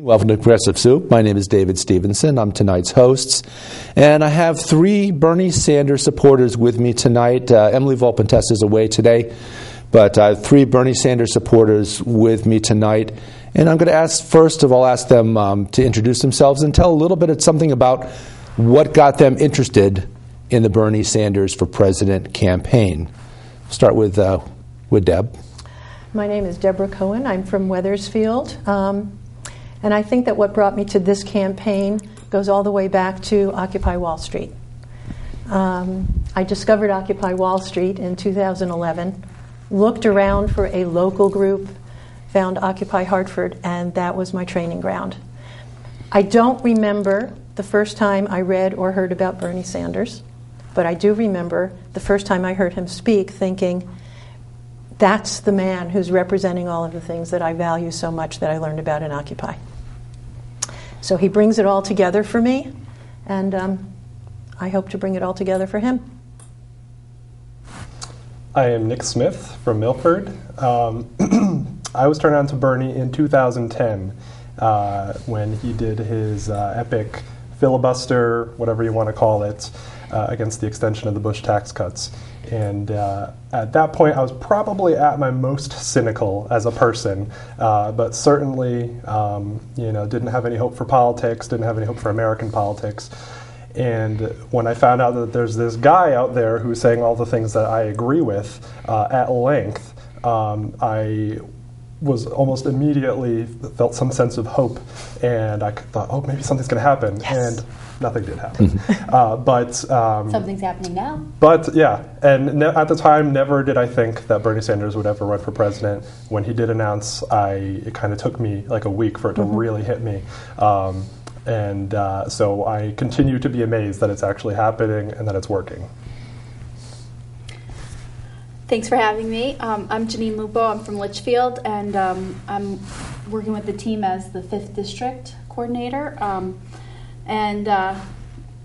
Welcome to Progressive Soup. My name is David Stevenson. I'm tonight's host. And I have three Bernie Sanders supporters with me tonight. Emily Volpentesta is away today, but I have three Bernie Sanders supporters with me tonight. And I'm going to ask them to introduce themselves and tell a little bit of something about what got them interested in the Bernie Sanders for President campaign. Start with Deb. My name is Debra Cohen. I'm from Wethersfield. And I think that what brought me to this campaign goes all the way back to Occupy Wall Street. I discovered Occupy Wall Street in 2011, looked around for a local group, found Occupy Hartford, and that was my training ground. I don't remember the first time I read or heard about Bernie Sanders, but I do remember the first time I heard him speak thinking, that's the man who's representing all of the things that I value so much that I learned about in Occupy. So he brings it all together for me, and I hope to bring it all together for him. I am Nick Smith from Milford. I was turned on to Bernie in 2010 when he did his epic filibuster, whatever you want to call it, against the extension of the Bush tax cuts. And at that point, I was probably at my most cynical as a person, but certainly, didn't have any hope for politics, didn't have any hope for American politics. And when I found out that there's this guy out there who's saying all the things that I agree with at length, I was almost immediately felt some sense of hope, and I thought, oh, maybe something's going to happen. Yes. And nothing did happen. But something's happening now. But yeah, and at the time, never did I think that Bernie Sanders would ever run for president. When he did announce, it kind of took me like a week for it to really hit me. So I continue to be amazed that it's actually happening and that it's working. Thanks for having me. I'm Jeannine Lupo. I'm from Litchfield, and I'm working with the team as the 5th District Coordinator.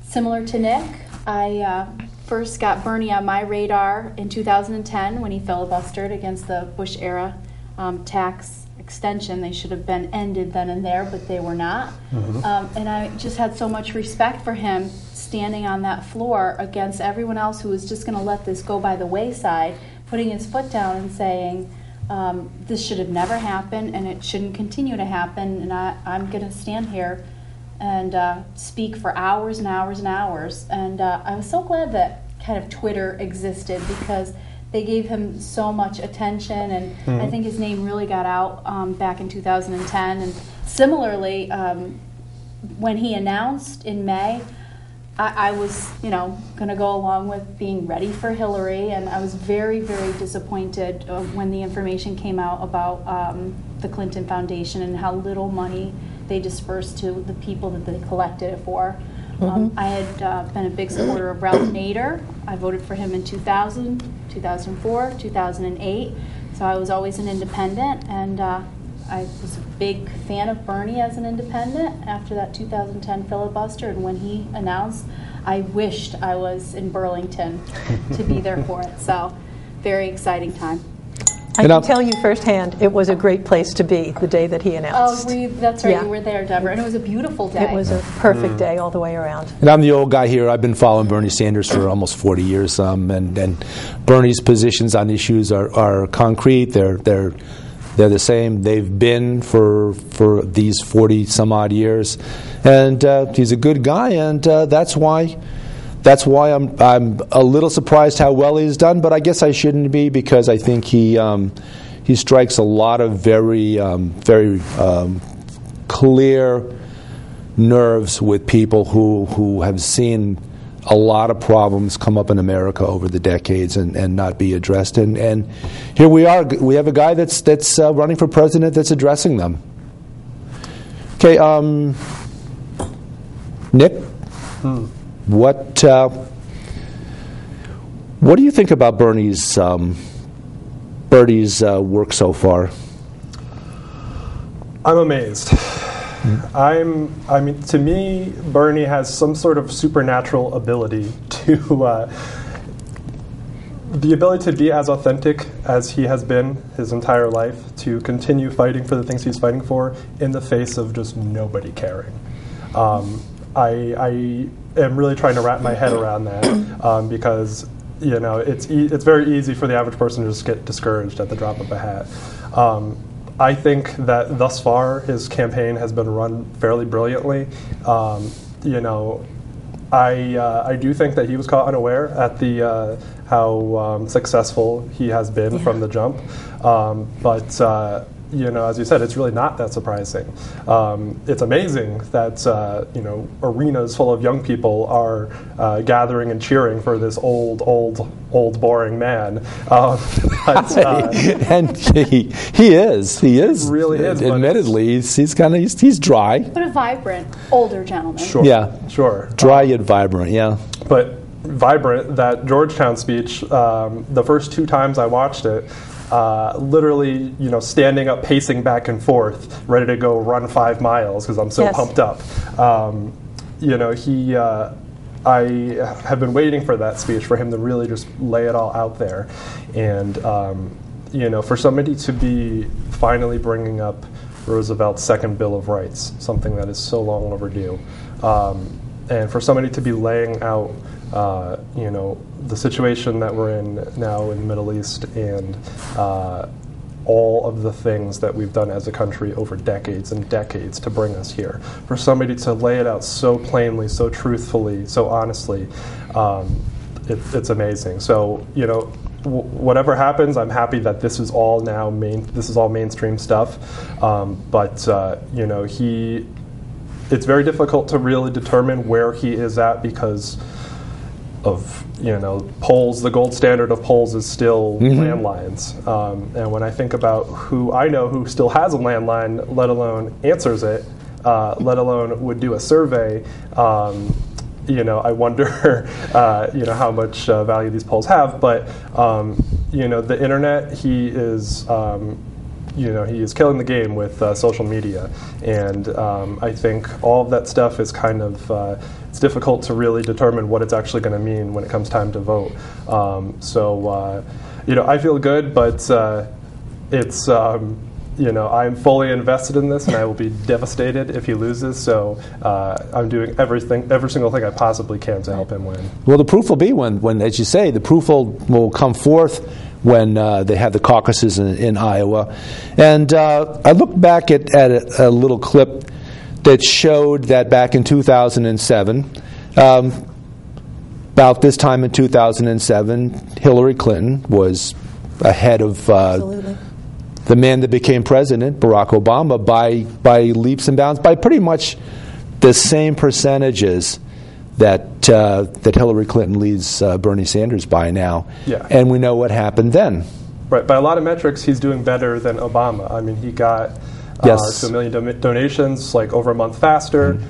Similar to Nick, I first got Bernie on my radar in 2010 when he filibustered against the Bush-era tax extension. They should have been ended then and there, but they were not. And I just had so much respect for him standing on that floor against everyone else who was just going to let this go by the wayside, putting his foot down and saying, this should have never happened and it shouldn't continue to happen, and I'm going to stand here and speak for hours and hours and hours. And I was so glad that kind of Twitter existed, because they gave him so much attention, and I think his name really got out back in 2010. And similarly, when he announced in May, I was, going to go along with being ready for Hillary, and I was very, very disappointed when the information came out about the Clinton Foundation and how little money they dispersed to the people that they collected it for. I had been a big supporter of Ralph Nader. I voted for him in 2000, 2004, 2008, so I was always an independent, and I was a big fan of Bernie as an independent after that 2010 filibuster, and when he announced, I wished I was in Burlington to be there for it. So, very exciting time. I can tell you firsthand, it was a great place to be the day that he announced. Oh, that's right, you were there, Deborah, and it was a beautiful day. It was a perfect day all the way around. And I'm the old guy here. I've been following Bernie Sanders for almost 40 years, and Bernie's positions on issues are concrete. They're the same. They've been for these 40 some odd years, and he's a good guy, and that's why I'm a little surprised how well he's done. But I guess I shouldn't be, because I think he strikes a lot of very clear nerves with people who have seen a lot of problems come up in America over the decades and not be addressed. And here we are. We have a guy that's running for president that's addressing them. Okay, Nick, what do you think about Bernie's work so far? I'm amazed. To me, Bernie has some sort of supernatural ability to the ability to be as authentic as he has been his entire life, to continue fighting for the things he's fighting for in the face of just nobody caring. I am really trying to wrap my head around that because it's very easy for the average person to just get discouraged at the drop of a hat. I think that thus far his campaign has been run fairly brilliantly. I do think that he was caught unaware at the how successful he has been from the jump, but as you said, it's really not that surprising. It's amazing that arenas full of young people are gathering and cheering for this old, boring man. And he is. Really is. Admittedly, he's dry. But a vibrant, older gentleman. Sure. Yeah. Sure. Dry yet vibrant. Yeah. But vibrant. That Georgetown speech. The first 2 times I watched it. Literally, standing up, pacing back and forth, ready to go run 5 miles because I'm so pumped up. I have been waiting for that speech, for him to really just lay it all out there. And, for somebody to be finally bringing up Roosevelt's second Bill of Rights, something that is so long overdue, and for somebody to be laying out the situation that we're in now in the Middle East and all of the things that we've done as a country over decades and decades to bring us here. For somebody to lay it out so plainly, so truthfully, so honestly, it's amazing. So, whatever happens, I'm happy that this is all now mainstream stuff. It's very difficult to really determine where he is at because of polls. The gold standard of polls is still landlines, and when I think about who I know who still has a landline, let alone answers it, let alone would do a survey, I wonder how much value these polls have. But the internet, he is he is killing the game with social media, and I think all of that stuff is kind of it's difficult to really determine what it's actually going to mean when it comes time to vote. I feel good, but it's I'm fully invested in this, and I will be devastated if he loses. So I'm doing every single thing I possibly can to help him win. Well, the proof will be when, as you say, the proof will come forth when they have the caucuses in Iowa. And I looked back at a little clip that showed that back in 2007, about this time in 2007, Hillary Clinton was ahead of the man that became president, Barack Obama, by leaps and bounds, by pretty much the same percentages that Hillary Clinton leads Bernie Sanders by now. Yeah. And we know what happened then. Right. By a lot of metrics, he's doing better than Obama. I mean, he got to 1 million donations like over a month faster.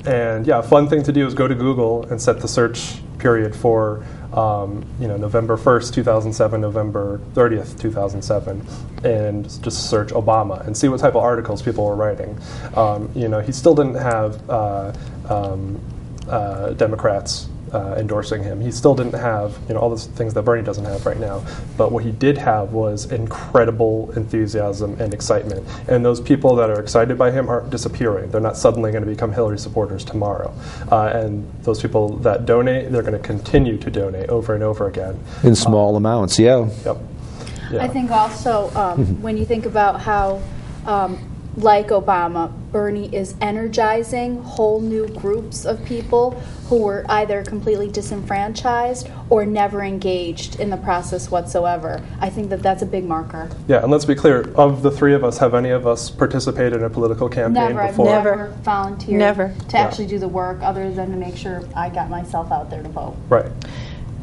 And a fun thing to do is go to Google and set the search period for November 1st, 2007, November 30th, 2007, and just search Obama and see what type of articles people were writing. He still didn't have Democrats endorsing him. He still didn't have all the things that Bernie doesn't have right now. But what he did have was incredible enthusiasm and excitement. And those people that are excited by him aren't disappearing. They're not suddenly going to become Hillary supporters tomorrow. And those people that donate, they're going to continue to donate over and over again. In small amounts, yeah. Yep. Yeah. I think also when you think about how, like Obama, Bernie is energizing whole new groups of people who were either completely disenfranchised or never engaged in the process whatsoever. I think that that's a big marker. Yeah, and let's be clear, of the three of us, have any of us participated in a political campaign before? I've never volunteered to Yeah. actually do the work other than to make sure I got myself out there to vote. Right.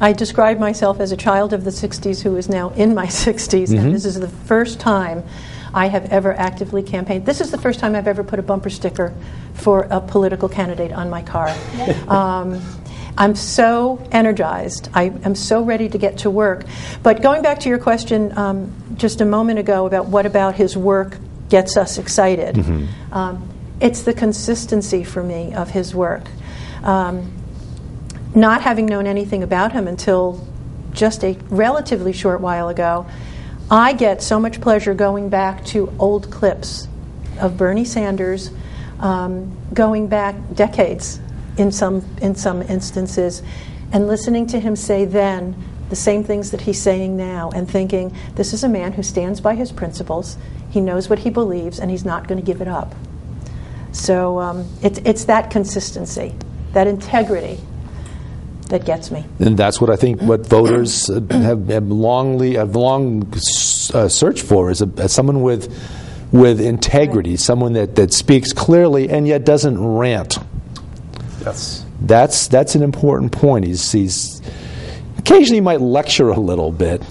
I describe myself as a child of the 60s who is now in my 60s, and this is the first time I have ever actively campaigned. This is the first time I've ever put a bumper sticker for a political candidate on my car. I'm so energized. I am so ready to get to work. But going back to your question just a moment ago about what about his work gets us excited, it's the consistency for me of his work. Not having known anything about him until just a relatively short while ago, I get so much pleasure going back to old clips of Bernie Sanders, going back decades in some instances, and listening to him say then the same things that he's saying now, and thinking, this is a man who stands by his principles, he knows what he believes, and he's not going to give it up. So it's that consistency, that integrity that gets me. And that's what I think what voters have long searched for, is someone with integrity, right. Someone that speaks clearly and yet doesn't rant. Yes. That's an important point. He's occasionally might lecture a little bit,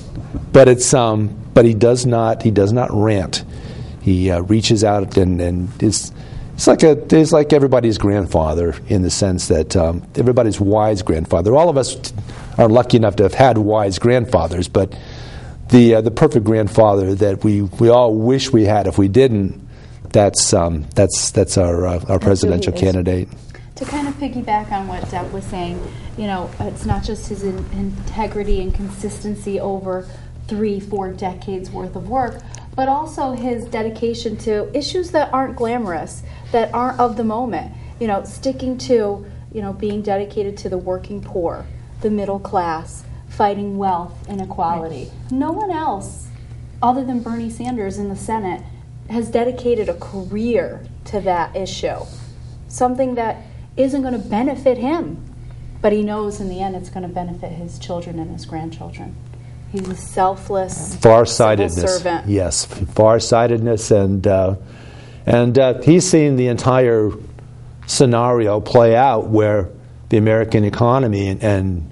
but he does not rant. He reaches out and is. It's like everybody's grandfather, in the sense that everybody's wise grandfather. All of us are lucky enough to have had wise grandfathers, but the perfect grandfather that we all wish we had if we didn't, that's our presidential candidate. To kind of piggyback on what Deb was saying, it's not just his integrity and consistency over 3-4 decades worth of work, but also his dedication to issues that aren't glamorous, that aren't of the moment. Sticking to, being dedicated to the working poor, the middle class, fighting wealth inequality. Right. No one else, other than Bernie Sanders in the Senate, has dedicated a career to that issue. Something that isn't going to benefit him, but he knows in the end it's going to benefit his children and his grandchildren. He's a selfless, farsightedness. Civil servant. Yes, farsightedness, and he's seen the entire scenario play out, where the American economy and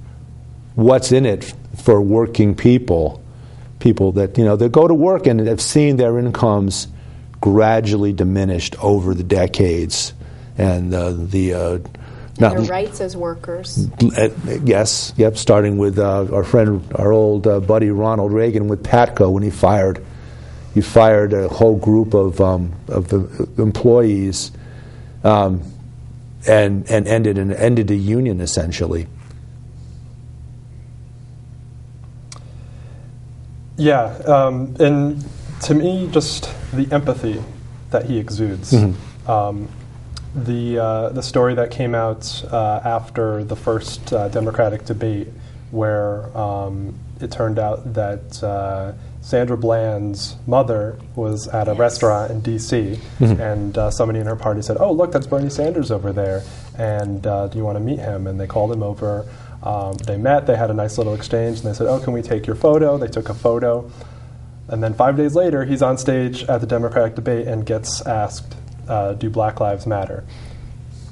what's in it for working people that that go to work and have seen their incomes gradually diminished over the decades, and their rights as workers. Yes, yep. Starting with our old buddy Ronald Reagan with Patco, when he fired a whole group of the employees, and ended a union essentially. Yeah, and to me, just the empathy that he exudes. Mm-hmm. The story that came out after the first Democratic debate, where it turned out that Sandra Bland's mother was at a restaurant in D.C., mm-hmm. and somebody in her party said, "Oh, look, that's Bernie Sanders over there, and do you want to meet him?" And they called him over. They met, they had a nice little exchange, and they said, "Oh, can we take your photo?" They took a photo. And then 5 days later, he's on stage at the Democratic debate and gets asked, do Black Lives Matter?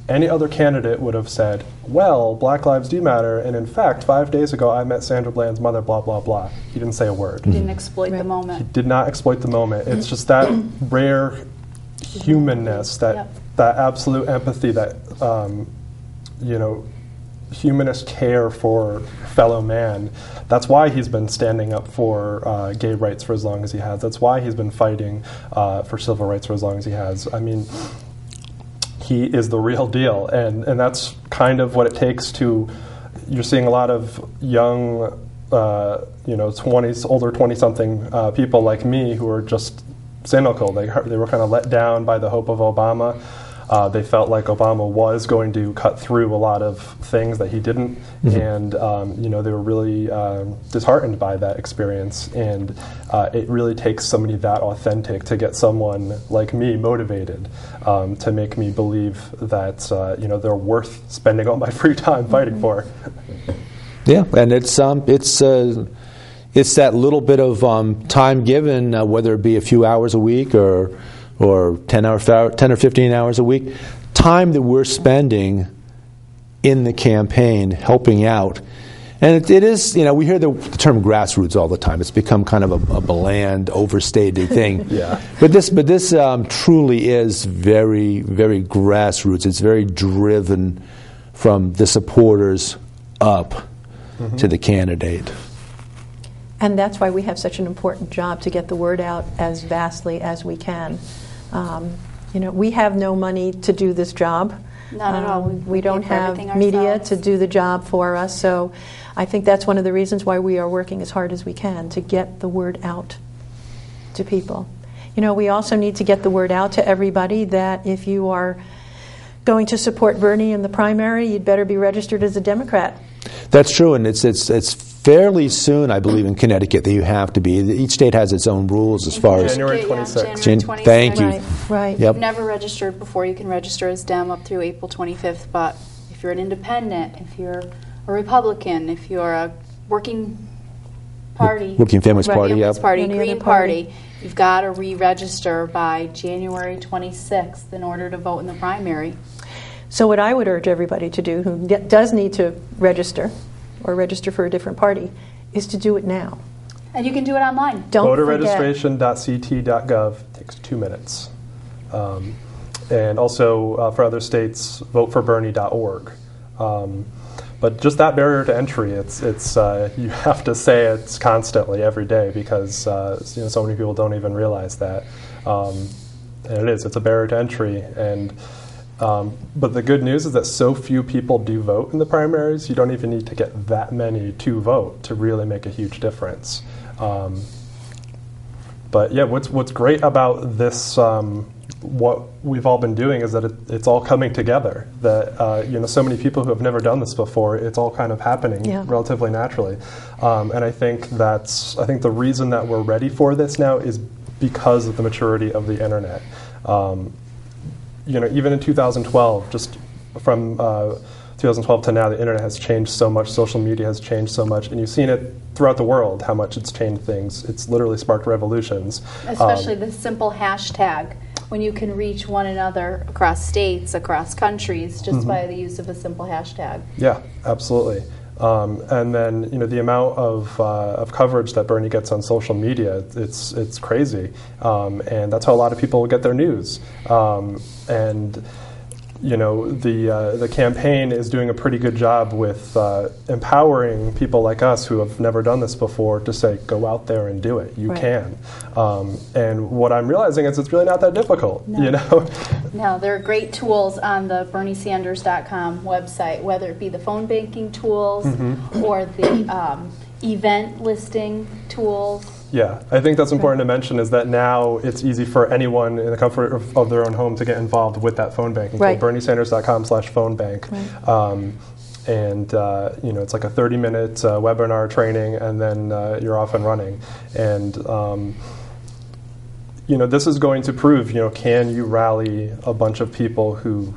Any other candidate would have said, well, Black lives do matter, and in fact, 5 days ago, I met Sandra Bland's mother, blah, blah, blah. He didn't say a word. He didn't exploit the moment. He did not exploit the moment. It's just that rare humanness, that absolute empathy, that, humanist care for fellow man. That's why he's been standing up for gay rights for as long as he has. That's why he's been fighting for civil rights for as long as he has. I mean, he is the real deal, and that's kind of what it takes to. You're seeing a lot of young, 20s, older 20-something people like me who are just cynical. They were kind of let down by the hope of Obama. They felt like Obama was going to cut through a lot of things that he didn't, mm-hmm. and they were really disheartened by that experience. And it really takes somebody that authentic to get someone like me motivated, to make me believe that they're worth spending all my free time fighting for. Yeah, and it's that little bit of time given, whether it be a few hours a week or 10 or 15 hours a week, time that we're spending in the campaign helping out. And it is, we hear the term grassroots all the time. It's become kind of a bland, overstated thing. Yeah. But this truly is very, very grassroots. It's very driven from the supporters up, mm-hmm. to the candidate. And that's why we have such an important job to get the word out as vastly as we can. We have no money to do this job. Not at all. We don't pay for have everything media ourselves. to do the job for us, so I think that's one of the reasons why we are working as hard as we can to get the word out to people. You know, we also need to get the word out to everybody that if you are going to support Bernie in the primary, you'd better be registered as a Democrat. That's true, and it's fairly soon, I believe, in Connecticut that you have to be. Each state has its own rules as far as... January Yeah, 26th. January 26th. Thank you. Right. Yep. If you've never registered before, you can register as Dem up through April 25th. But if you're an independent, if you're a Republican, if you're a working party, Working Families Right. Party, Families yep. Party, Any Green other party. Party, you've got to re-register by January 26th in order to vote in the primary. So what I would urge everybody to do who does need to register or register for a different party is to do it now. And you can do it online. Don't forget. Voterregistration.ct.gov takes 2 minutes. And also for other states, voteforbernie.org. But just that barrier to entry, it's you have to say it constantly every day because so many people don't even realize that. And it's a barrier to entry. And but the good news is that so few people do vote in the primaries, you don't even need to get that many to vote to really make a huge difference. But yeah, what's great about this, what we've all been doing is that it's all coming together. That so many people who have never done this before, it's all kind of happening relatively naturally. And I think the reason that we're ready for this now is because of the maturity of the internet. Even in 2012, just from 2012 to now, the internet has changed so much, social media has changed so much, and you've seen it throughout the world, how much it's changed things. It's literally sparked revolutions. Especially the simple hashtag, when you can reach one another across states, across countries, just by the use of a simple hashtag. Yeah, absolutely. And then the amount of coverage that Bernie gets on social media, it's crazy, and that's how a lot of people get their news. And the campaign is doing a pretty good job with empowering people like us who have never done this before to say, go out there and do it. You can. And what I'm realizing is it's really not that difficult. No, there are great tools on the BernieSanders.com website, whether it be the phone banking tools or the event listing tools. Yeah, I think that's important to mention is that now it's easy for anyone in the comfort of their own home to get involved with that phone banking. Right. So BernieSanders.com/phonebank. And it's like a 30-minute webinar training, and then you're off and running. And this is going to prove, can you rally a bunch of people who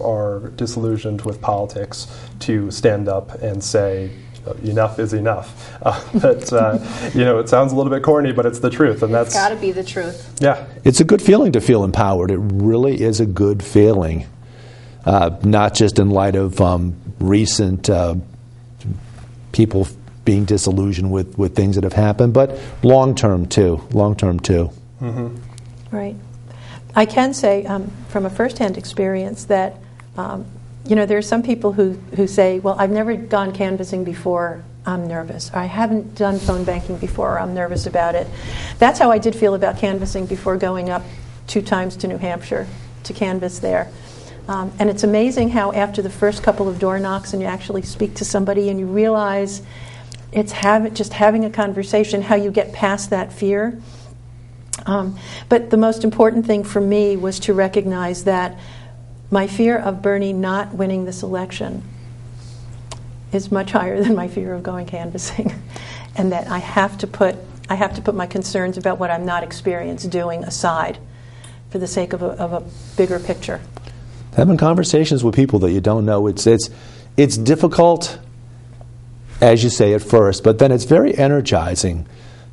are disillusioned with politics to stand up and say, enough is enough. It sounds a little bit corny, but it's the truth, and It's got to be the truth. Yeah, It's a good feeling to feel empowered. It really is a good feeling, not just in light of recent people being disillusioned with things that have happened, but long-term too. Right. I can say from a first-hand experience that there are some people who say, well, I've never gone canvassing before, I'm nervous. Or I haven't done phone banking before, I'm nervous about it. That's how I did feel about canvassing before going up 2 times to New Hampshire to canvass there. And it's amazing how after the first couple of door knocks and you actually speak to somebody and you realize it's just having a conversation, how you get past that fear. But the most important thing for me was to recognize that my fear of Bernie not winning this election is much higher than my fear of going canvassing, and that I have to put my concerns about what I'm not experienced doing aside for the sake of a bigger picture. Having conversations with people that you don't know, it's difficult, as you say at first, but then it's very energizing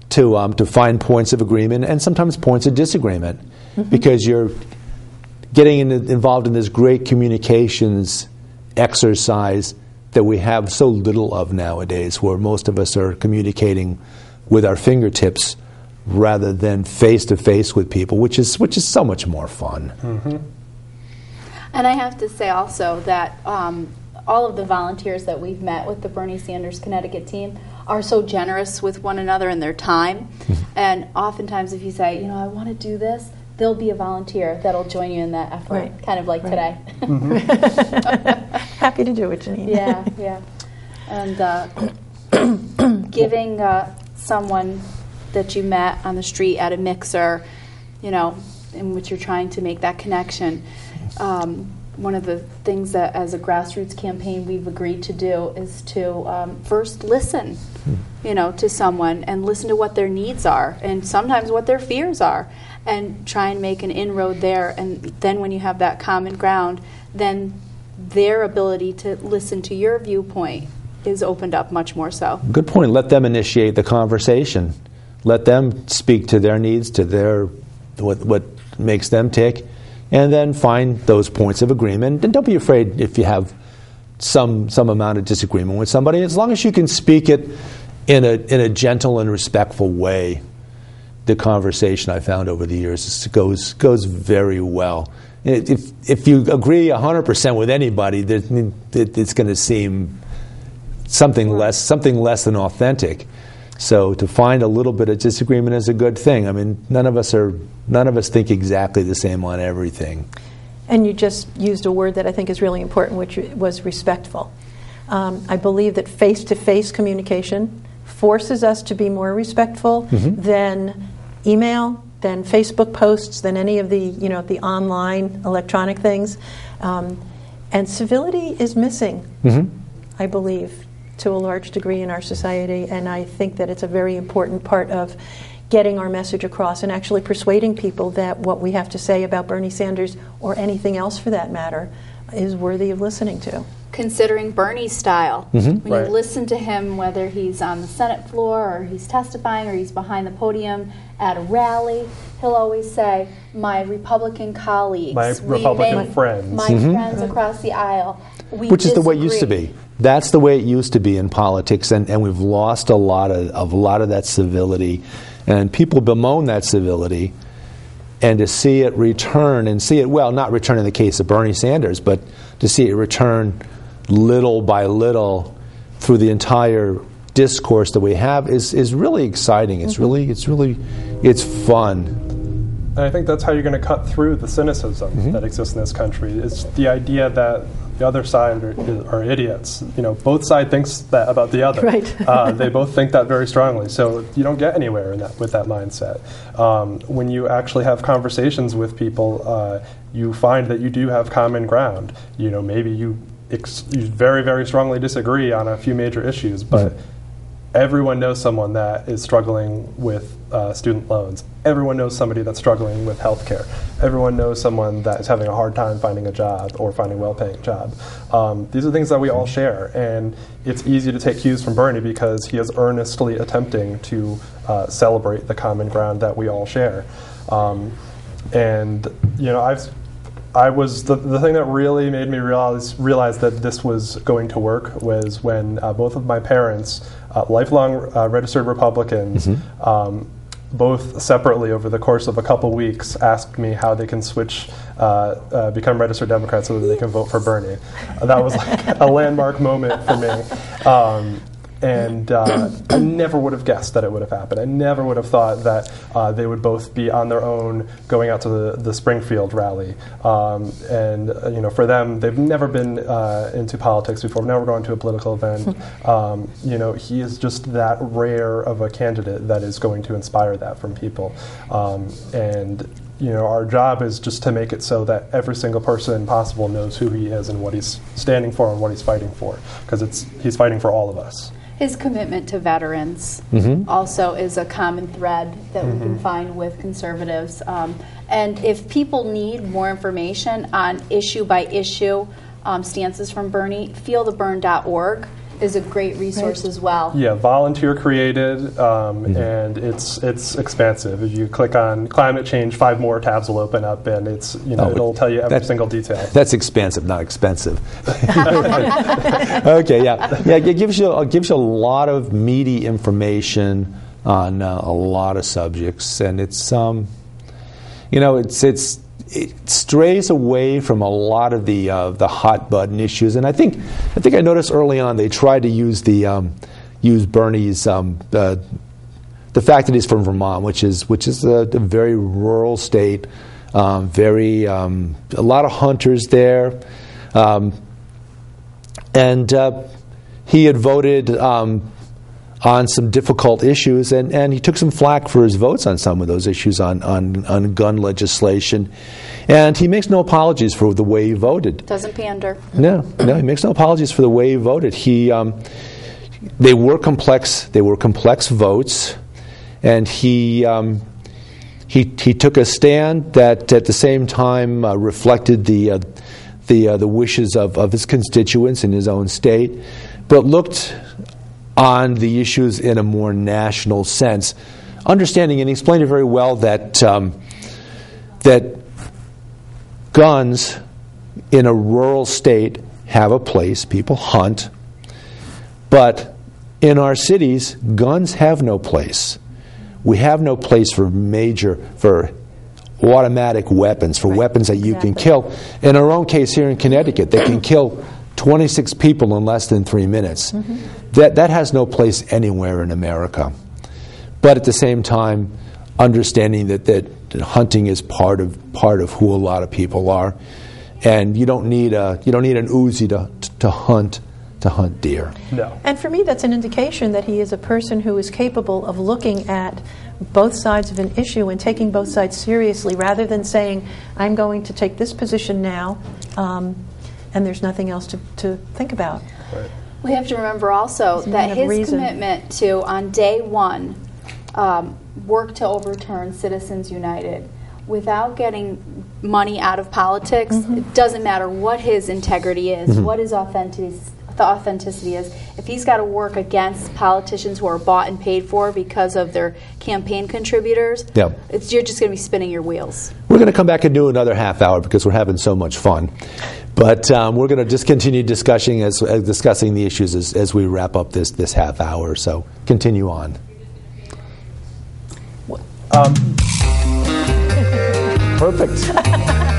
to find points of agreement and sometimes points of disagreement, because you're getting involved in this great communications exercise that we have so little of nowadays, where most of us are communicating with our fingertips rather than face-to-face with people, which is so much more fun. And I have to say also that all of the volunteers that we've met with the Bernie Sanders Connecticut team are so generous with one another in their time. And oftentimes if you say, I want to do this, there'll be a volunteer that'll join you in that effort, Right. kind of like Right. today. Happy to do it, Jeannine. Yeah. And giving someone that you met on the street at a mixer, in which you're trying to make that connection. One of the things that as a grassroots campaign we've agreed to do is to first listen, to someone and listen to what their needs are and sometimes what their fears are, and try and make an inroad there. And then when you have that common ground, then their ability to listen to your viewpoint is opened up much more so. Good point. Let them initiate the conversation. Let them speak to their needs, to their what makes them tick, and then find those points of agreement. And don't be afraid if you have some amount of disagreement with somebody, as long as you can speak it in a gentle and respectful way. The conversation I found over the years goes very well. If you agree 100% with anybody, it's going to seem something less than authentic. So to find a little bit of disagreement is a good thing. I mean, none of us think exactly the same on everything. And you just used a word that I think is really important, which was respectful. I believe that face-to-face communication forces us to be more respectful than email, than Facebook posts, than any of the the online electronic things. And civility is missing, I believe, to a large degree in our society, and I think that it's a very important part of getting our message across and actually persuading people that what we have to say about Bernie Sanders, or anything else for that matter, is worthy of listening to. Considering Bernie's style, when Right. you listen to him, whether he's on the Senate floor or he's testifying or he's behind the podium at a rally, he'll always say, my Republican colleagues, My Republican friends. my friends across the aisle, we Which is the way it used to disagree." be. That's the way it used to be in politics, and we've lost a lot of that civility, and people bemoan that civility, and to see it return, and see it, well, not return in the case of Bernie Sanders, but to see it return little by little through the entire discourse that we have is really exciting. It's fun. And I think that's how you're going to cut through the cynicism that exists in this country. It's the idea that the other side are idiots. Both sides thinks that about the other. Right. They both think that very strongly. So you don't get anywhere with that mindset. When you actually have conversations with people, you find that you do have common ground. Maybe you very, very strongly disagree on a few major issues, but everyone knows someone that is struggling with student loans. Everyone knows somebody that's struggling with health care. Everyone knows someone that is having a hard time finding a job or finding a well-paying job. These are things that we all share, and it's easy to take cues from Bernie because he is earnestly attempting to celebrate the common ground that we all share. I was the thing that really made me realize that this was going to work was when both of my parents, lifelong registered Republicans, both separately over the course of a couple weeks, asked me how they can become registered Democrats so that they can vote for Bernie. That was like a landmark moment for me. And I never would have guessed that it would have happened. I never would have thought that they would both be on their own going out to the Springfield rally. For them, they've never been into politics before, never gone to a political event. He is just that rare of a candidate that is going to inspire that from people. Our job is just to make it so that every single person possible knows who he is and what he's standing for and what he's fighting for, because he's fighting for all of us. His commitment to veterans also is a common thread that we can find with conservatives. And if people need more information on issue-by-issue stances from Bernie, feeltheburn.org is a great resource as well. Yeah, volunteer created, and it's expansive. If you click on climate change, 5 more tabs will open up, and it'll tell you every single detail. That's expansive, not expensive. Okay, yeah. It gives you a lot of meaty information on a lot of subjects, and it strays away from a lot of the hot button issues. And I think I noticed early on they tried to use use Bernie's the fact that he's from Vermont, which is a very rural state, a lot of hunters there, and he had voted on some difficult issues, and he took some flack for his votes on some of those issues on gun legislation. And he makes no apologies for the way he voted. Doesn't pander. No, he makes no apologies for the way he voted. They were complex votes, and he took a stand that at the same time reflected the wishes of his constituents in his own state, but looked on the issues in a more national sense, understanding, and he explained it very well, that guns in a rural state have a place. People hunt, but in our cities, guns have no place. We have no place for automatic weapons, for weapons that you can kill. In our own case here in Connecticut, they can kill 26 people in less than 3 minutes. That has no place anywhere in America. But at the same time, understanding that hunting is part of who a lot of people are, and you don't need an Uzi to hunt deer. No. And for me, that's an indication that he is a person who is capable of looking at both sides of an issue and taking both sides seriously, rather than saying, I'm going to take this position now, and there's nothing else to think about. Right. We have to remember also that his commitment to, on day one, work to overturn Citizens United without getting money out of politics, it doesn't matter what his integrity is, what his authenticity is. If he's got to work against politicians who are bought and paid for because of their campaign contributors, you're just going to be spinning your wheels. We're going to come back and do another half hour because we're having so much fun. But we're going to just continue discussing the issues as we wrap up this half hour. So continue on. Perfect.